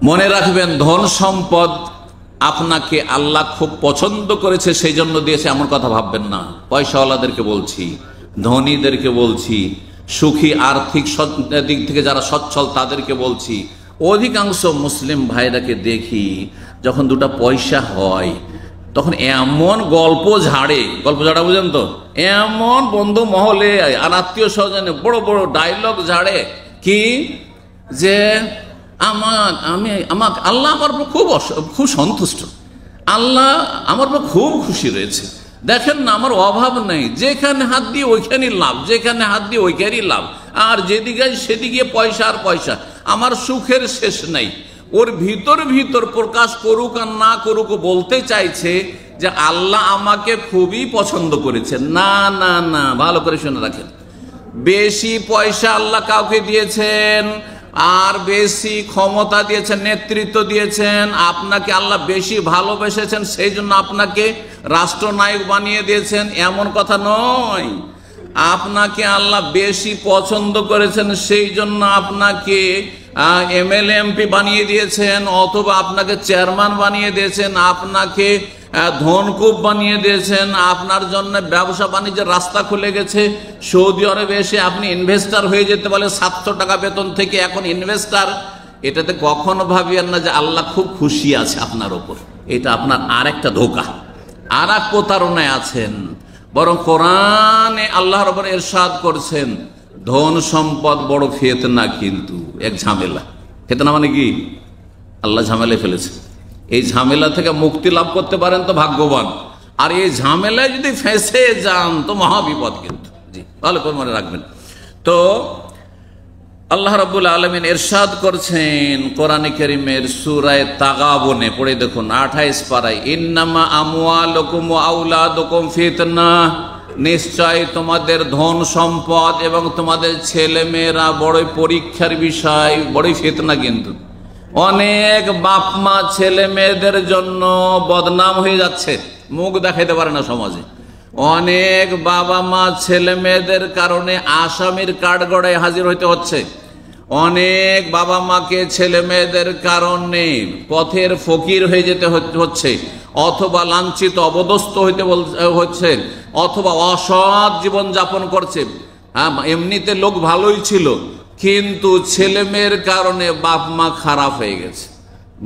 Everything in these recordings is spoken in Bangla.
মনে রাখবেন, ধন সম্পদ আপনাকে আল্লাহ খুব পছন্দ করেছে সেই জন্য দিয়েছে এমন কথা ভাববেন না। পয়সাওয়ালাদেরকে বলছি, ধনীদেরকে বলছি, সুখী আর্থিক দিক থেকে যারা সচ্ছল তাদেরকে বলছি, অধিকাংশ মুসলিম ভাইরাকে দেখি যখন দুটা পয়সা হয় তখন এমন গল্প ঝাড়ে বুঝেন তো, এমন বন্ধু মহলে আর আত্মীয় স্বজনে বড় বড় ডায়লগ ঝাড়ে কি যে আমাকে আল্লাহ আমার উপর খুব সন্তুষ্ট, আল্লাহ আমার উপর খুব খুশি রয়েছে, দেখেন না আমার অভাব নেই, যেখানে হাত দিয়ে ওইখানেই লাভ, যেখানে হাত দিয়ে ওইখানেই লাভ, আর যেদিকে সেদিকে পয়সা আর পয়সা, আমার সুখের শেষ নেই। ওর ভিতর প্রকাশ করুক আর না করুক বলতে চাইছে যে আল্লাহ আমাকে খুবই পছন্দ করেছে। না না না, ভালো করে শুনে রাখেন, বেশি পয়সা আল্লাহ কাউকে দিয়েছেন আর বেশি ক্ষমতা দিয়েছেন, নেতৃত্ব দিয়েছেন, আপনাকে আল্লাহ বেশি ভালোবেসেছেন সেই জন্য আপনাকে রাষ্ট্রনায়ক বানিয়ে দিয়েছেন এমন কথা নয়। আপনাকে আল্লাহ বেশি পছন্দ করেছেন সেই জন্য আপনাকে এমএলএ এমপি বানিয়ে দিয়েছেন, অথবা আপনাকে চেয়ারম্যান বানিয়ে দিয়েছেন, আপনাকে ধনকুব বানিয়ে দিয়েছেন, আপনার জন্য ব্যবসা বাণিজ্যের রাস্তা খুলে গেছে, সৌদি আরবে এসে আপনি ইনভেস্টার হয়ে যেতে বলে 700 টাকা বেতন থেকে এখন ইনভেস্টার। এটাতে কখনো ভাবিয়েন না যে আল্লাহ খুব খুশি আছে আপনার ওপর, এটা আপনার আরেকটা ধোঁকা, আর এক প্রতারণায় আছেন। বরং কোরআনে আল্লাহ রাব্বুল ইরশাদ করছেন ধন সম্পদ বড় ফিতনা, কিন্তু এক ঝামেলা। ফিতনা মানে কি? আল্লাহ ঝামেলায় ফেলেছে। এই ঝামেলা থেকে মুক্তি লাভ করতে পারেন তো ভাগ্যবান, আর এই ঝামেলায় যদি ফেঁসে যান তো মহাবিপদ কিন্তু। জি, ভালো করে মনে রাখবেন। তো আল্লাহ রাব্বুল আলামিন ইরশাদ করছেন কোরআনে কারীমের সূরা তাগাবুনে, পড়ে দেখুন 28 পারায়, ইন্নামা আমওয়ালুকুম ওয়া আওলাদুকুম ফিতনা, নিশ্চয় তোমাদের ধন সম্পদ এবং তোমাদের ছেলে মেয়েরা বড়ই পরীক্ষার বিষয়, বড়ই ফিতনা। কিন্তু অনেক বাপ মা ছেলে মেয়েদের জন্য বদনাম হয়ে যাচ্ছে, মুখ দেখাইতে পারে না সমাজে। অনেক বাবা মা ছেলে মেয়েদের কারণে আসামির কাঠগড়ায় হাজির হইতে হচ্ছে। অনেক বাবা মাকে ছেলে মেয়েদের কারণে পথের ফকির হয়ে যেতে হচ্ছে, অথবা লাঞ্ছিত অবদস্থ হইতে হচ্ছে, অথবা অসৎ জীবন যাপন করছে। এমনিতে লোক ভালোই ছিল, কিন্তু ছেলে মেয়ের কারণে বাপ মা খারাপ হয়ে গেছে,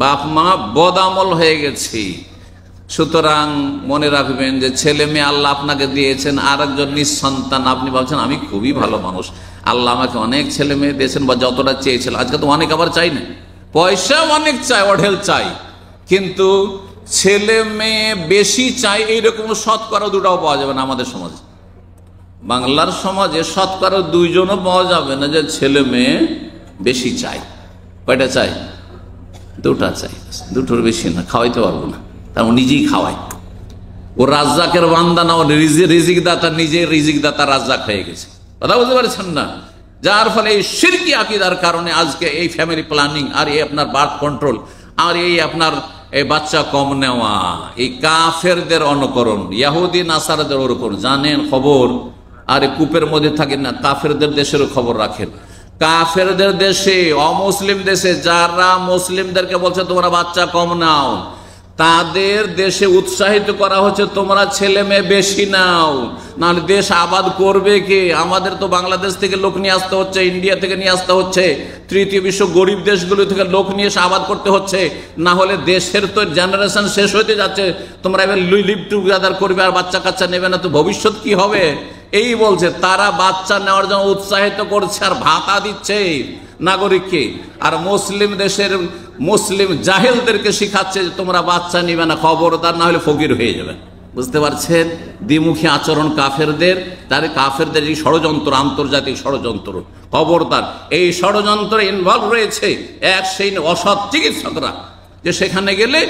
বাপ মা বদামল হয়ে গেছে। সুতরাং মনে রাখবেন যে ছেলে মেয়ে আল্লাহ আপনাকে দিয়েছেন, আর একজন নিঃসন্তান, আপনি ভাবছেন আমি খুবই ভালো মানুষ, আল্লাহ আমাকে অনেক ছেলে মেয়ে দিয়েছেন বা যতটা চেয়েছিল। আজকে তো অনেক আবার চাই না, পয়সা অনেক চাই, অঢেল চাই, কিন্তু ছেলে মেয়ে বেশি চাই এইরকম শতকরা দুটাও পাওয়া যাবে না আমাদের সমাজে। বাংলার সমাজে শতকরা 2 জনও পাওয়া যাবে না যে ছেলে মেয়ে বেশি চাই। কয়টা চাই? 2টা চাই, 2টোর বেশি না, খাওয়াইতে পারবো না, তার নিজেই খাওয়াই। ও রাজ্জাকের বান্দা না, ও রিজিক দাতা, নিজে রিজিক দাতা রাজ্জাক হয়ে গেছে। কথা বুঝতে পারছেন না? যার ফলে এই শিরকি আকীদার কারণে আজকে এই ফ্যামিলি প্ল্যানিং, আর এই আপনার বার্থ কন্ট্রোল, আর এই আপনার এই বাচ্চা কম নেওয়া, এই কাফেরদের অনুকরণ, ইহুদি নাসারাদের অনুকরণ। জানেন খবর? আর কূপের মধ্যে থাকেন না, কাফেরদের দেশেরও খবর রাখেন। কাফেরদের দেশে, অমুসলিম দেশে যারা মুসলিমদেরকে বলছে তোমরা বাচ্চা কম নাও, তাদের দেশে উৎসাহিত করা হচ্ছে তোমরা ছেলে মেয়ে বেশি নাও, নাহলে দেশ আবাদ করবে কে? আমাদের তো বাংলাদেশ থেকে লোক নিয়ে আসতে হচ্ছে, ইন্ডিয়া থেকে নিয়ে আসতে হচ্ছে, তৃতীয় বিশ্ব গরিব দেশগুলো থেকে লোক নিয়ে এসে আবাদ করতে হচ্ছে, না হলে দেশের তো জেনারেশন শেষ হতে যাচ্ছে। তোমরা এবার লিভ টুগেদার করবে আর বাচ্চা কাচ্চা নেবে না, তো ভবিষ্যৎ কি হবে? এই বলছে, তারা বাচ্চা নেওয়ার জন্য উৎসাহিত করছে আর ভাতা দিচ্ছে নাগরিককে, আর মুসলিম দেশের মুসলিম জাহেলদেরকে শিখাচ্ছে যে তোমরা বাচ্চা নিবে না, খবরদার, না হলে ফকির হয়ে যাবে। বুঝতে পারছেন? দ্বিমুখী আচরণ কাফেরদের, তার কাফেরদের এই ষড়যন্ত্র, আন্তর্জাতিক ষড়যন্ত্র, খবরদার। এই ষড়যন্ত্রে ইনভলভ রয়েছে এক সেই অসৎ চিকিৎসকরা, যে সেখানে গেলে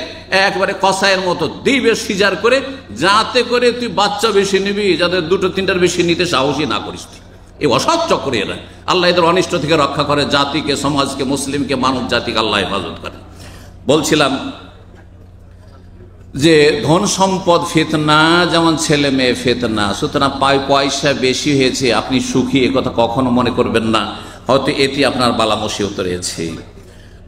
একবারে কসাইয়ের মতো দিবে সিজার করে, যাতে করে তুই বাচ্চা বেশি নিবি, যাতে 2-3টার বেশি নিতে সাহসী না করিস। এই অসৎ চক্রে এরা। আল্লাহ এদের অনিষ্ট থেকে রক্ষা করে, জাতিকে, সমাজকে, মুসলিমকে, মানব জাতিকে আল্লাহ হেফাজত করে। বলছিলাম যে ধন সম্পদ ফিতনা, যেমন ছেলে মেয়ে ফিতনা। সুতরাং পয়সা বেশি হয়েছে আপনি সুখী, এ কথা কখনো মনে করবেন না, হয়তো এটি আপনার বালা মুসিবত রয়েছে।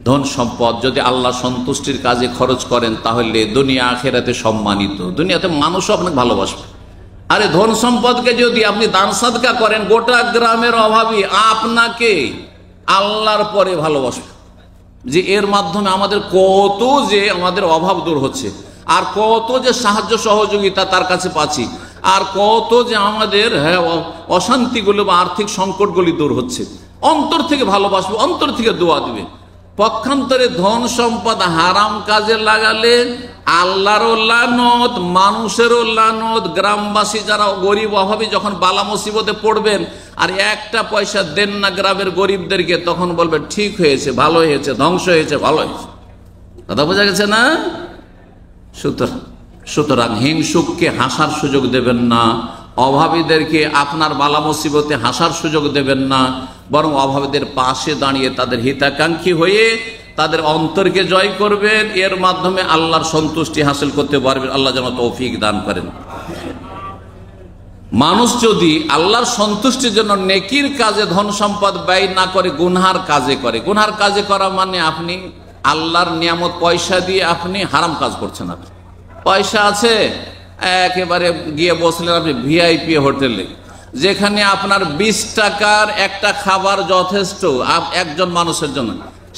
ধন সম্পদ যদি আল্লাহ সন্তুষ্টির কাজে খরচ করেন তাহলে দুনিয়া আখেরাতে সম্মানিত, দুনিয়াতে মানুষও আপনাকে ভালোবাসবে। আরে ধন সম্পদকে যদি আপনি দান সাদকা করেন, গোটা গ্রামের অভাবী আপনাকে আল্লাহর পরে ভালোবাসবে। যে এর মাধ্যমে আমাদের কত যে আমাদের অভাব দূর হচ্ছে, আর কত যে সাহায্য সহযোগিতা তার কাছে পাচ্ছি, আর কত যে আমাদের অশান্তিগুলো বা আর্থিক সংকটগুলি দূর হচ্ছে। অন্তর থেকে ভালোবাসবে, অন্তর থেকে দোয়া দিবে। পক্ষান্তরে ধন সম্পদ হারাম কাজে লাগালে আল্লাহরও লানত, মানুষেরও লানত। গ্রামবাসী যারা গরিব অভাবী যখন বালা মুসিবতে পড়বেন আর একটা পয়সা দেন না গ্রামের গরিবদেরকে, তখন বলবে ঠিক হয়েছে, ভালো হয়েছে, ধ্বংস হয়েছে, ভালো হয়েছে। কথা বোঝা গেছে না? সুতরাং হিংসুককে হাসার সুযোগ দেবেন না, অভাবীদেরকে আপনার বালা মুসিবতে হাসার সুযোগ দেবেন না, বরং অভাবীদের পাশে দাঁড়িয়ে তাদের হিতাকাঙ্ক্ষী হয়ে তাদের অন্তরকে জয় করবেন। এর মাধ্যমে আল্লাহর সন্তুষ্টি হাসিল করতে পারবেন। আল্লাহ যেন তৌফিক দান করেন। মানুষ যদি আল্লাহর সন্তুষ্টির জন্য নেকির কাজে ধন সম্পদ ব্যয় না করে গুনহার কাজে করে, গুনহার কাজে করা মানে আপনি আল্লাহর নিয়ামত পয়সা দিয়ে আপনি হারাম কাজ করছেন। আপনি পয়সা আছে, একেবারে গিয়ে বসলেন আপনি ভিআইপি হোটেলে, যেখানে আপনার 20 টাকার একটা খাবার যথেষ্ট একজন মানুষের জন্য,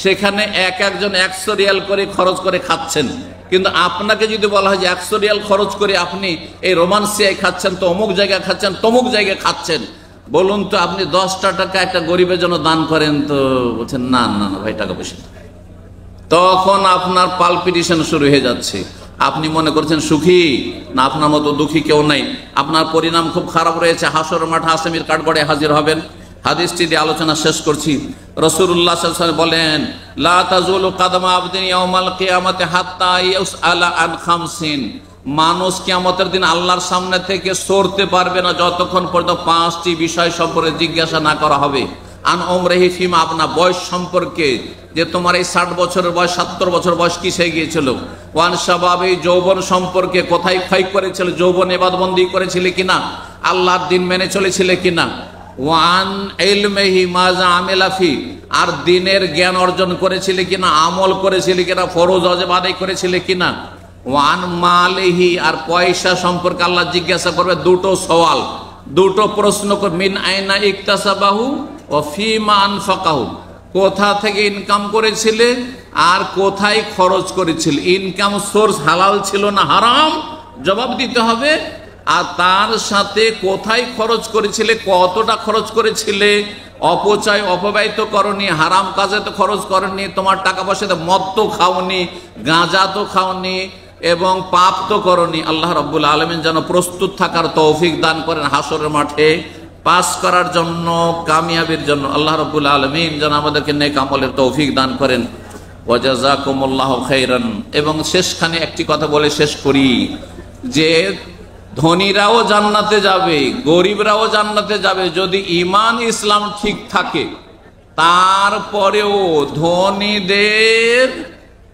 সেখানে একজন 100 রিয়াল করে খরচ করে খাচ্ছেন। কিন্তু আপনাকে যদি বলা হয় যে 100 রিয়াল খরচ করে আপনি এই রোমান্সিয়ায় খাচ্ছেন, তো অমুক জায়গায় খাচ্ছেন, তমুক জায়গায় খাচ্ছেন, বলুন তো আপনি 10টা টাকা একটা গরিবের জন্য দান করেন? তো বলছেন না না না ভাই, টাকা পয়সা। তখন আপনার পালপিটেশন শুরু হয়ে যাচ্ছে। আপনি মনে করছেন সুখী, না আপনার মতো দুঃখী কেউ নাই। আপনার পরিণাম খুব খারাপ রয়েছে। হাসর মাঠে আসামির কাঠগড়ায় হাজির হবেন। হাদিসটি দিয়ে আলোচনা শেষ করছি। রাসূলুল্লাহ সাল্লাল্লাহু আলাইহি ওয়াসাল্লাম বলেন, লা তাজুলু কাদামা আবদিন ইয়াউমাল কিয়ামাতি হাত্তা ইউসআলা আন খামসিন। মানুষ কিয়ামতের দিন আল্লাহর সামনে থেকে সরতে পারবে না যতক্ষণ পর্যন্ত 5টি বিষয় সম্পর্কে জিজ্ঞাসা না করা হবে। আন উমরিহি ফিমা, আপনার বয়স সম্পর্কে, যে তোমার এই 60 বছরের বয়স, 70 বছর বয়স কিসে গিয়েছিল। ওয়ান শাবাবি, যৌবন সম্পর্কে, কোথায় ক্ষয় করেছিল, যৌবন ইবাদতবন্দি করেছিলে কিনা, আল্লাহর দিন মেনে চলেছিলে কিনা। ওয়ান ইলমিহি মাজা আমিলা ফি, আর দিনের জ্ঞান অর্জন করেছিলে কিনা, আমল করেছিলে কিনা, ফরজ ওয়াজিব আদায় করেছিলে কিনা। ওয়ান মালিহি, আর পয়সা সম্পর্কে আল্লাহ জিজ্ঞাসা করবে। দুটো সওয়াল, দুটো প্রশ্ন করবে। মিন আইনা ইকতাসাবাহু ও ফিমা আনফাকাহু, কোথা থেকে ইনকাম করেছিলে আর কোথায় খরচ করেছিলে। ইনকাম সোর্স হালাল ছিল না হারাম, জবাব দিতে হবে। আর তার সাথে কোথায় খরচ করেছিলে, কতটা খরচ করেছিলে। অপচয় অপব্যয় তো করনি, হারাম কাজে তো খরচ করনি, তোমার টাকা পয়সাতে মদ তো খাওনি, গাঁজা তো খাওনি, এবং পাপ তো করনি। আল্লাহ রাব্বুল আলামিন যেন প্রস্তুত থাকার তৌফিক দান করেন হাসরের মাঠে পাস করার জন্য, কামিয়াবির জন্য। আল্লাহ রাব্বুল আলামিন যেন আমাদেরকে নেক আমলের তৌফিক দান করেন। ওয়া জাযাকুমুল্লাহু খাইরান। এবং শেষখানে একটি কথা বলে শেষ করি, যে ধনীরাও জান্নাতে যাবে, গরিবরাও জান্নাতে যাবে যদি ঈমান ইসলাম ঠিক থাকে। তারপরেও ধনীদের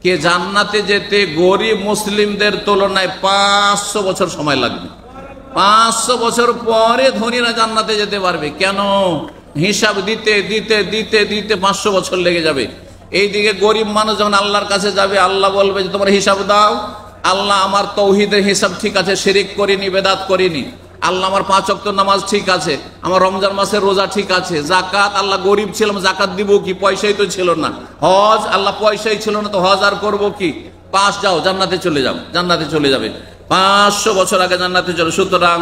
কে জান্নাতে যেতে গরিব মুসলিমদের তুলনায় 500 বছর সময় লাগবে। 500 বছর পরে ধনীরা জান্নাতে যেতে পারবে। কেন? হিসাব দিতে দিতে দিতে দিতে 500 বছর লেগে যাবে। এইদিকে গরিব মানুষ যখন আল্লাহর কাছে যাবে, আল্লাহ বলবে যে তোমার হিসাব দাও। আল্লাহ আমার তৌহিদের হিসাব ঠিক আছে, শিরিক করিনি, বেদাত করিনি। আল্লাহ আমার 5 ওয়াক্ত নামাজ ঠিক আছে, আমার রমজান মাসের রোজা ঠিক আছে। জাকাত, আল্লাহ গরিব ছিলাম, জাকাত দিব কি, পয়সাই তো ছিল না। হজ, আল্লাহ পয়সাই ছিল না, তো হজ আর করবো কি। পাস, যাও জান্নাতে চলে যাও, জান্নাতে চলে যাবে। 500 বছর আগে জান্নাতে চলে। সুতরাং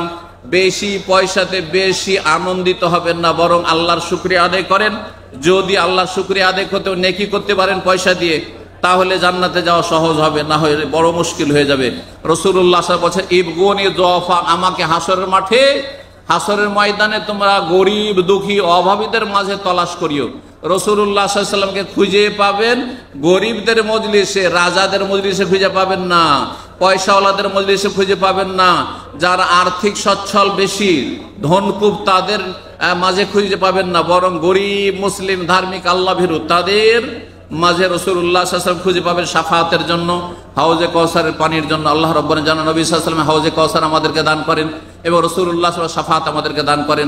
বেশি পয়সাতে বেশি আনন্দিত হবেন না, বরং আল্লাহর শুকরিয়া আদায় করেন। যদি আল্লাহর শুকরিয়া আদায় করতে, নেকি করতে পারেন পয়সা দিয়ে, তাহলে জান্নাতে যাওয়া সহজ হবে, না হলে বড় মুশকিল হয়ে যাবে। রাসূলুল্লাহ সাল্লাল্লাহু আলাইহি ওয়াসাল্লাম বলেছেন, ইবগুনি যফা, আমাকে হাসরের মাঠে, হাসরের ময়দানে তোমরা গরিব দুঃখী অভাবীদের মাঝে তলাশ করিও। রাসূলুল্লাহ সাল্লাল্লাহু আলাইহি ওয়াসাল্লামকে খুঁজে পাবেন গরিবদের মজলিসে, রাজাদের মজলিসে খুঁজে পাবেন না, পয়সাওয়ালাদের মজলিসে খুঁজে পাবেন না। যারা আর্থিক সচ্ছল বেশি, ধনকুব, তাদের মাঝে খুঁজে পাবেন না, বরং গরিব মুসলিম ধার্মিক আল্লাহ ভীরু তাদের মাঝে রাসূলুল্লাহ সাল্লাল্লাহু আলাইহি ওয়াসাল্লাম খুঁজে পাবেন শাফাআতের জন্য, হাউজে কাউসারের পানির জন্য। আল্লাহ রাব্বুল আলামিন জানা নবী সাল্লাল্লাহু আলাইহি ওয়াসাল্লাম হাউজে কাউসার আমাদেরকে দান করেন এবং রাসূলুল্লাহ সাল্লাল্লাহু আলাইহি ওয়াসাল্লাম শাফাআত আমাদেরকে দান করেন।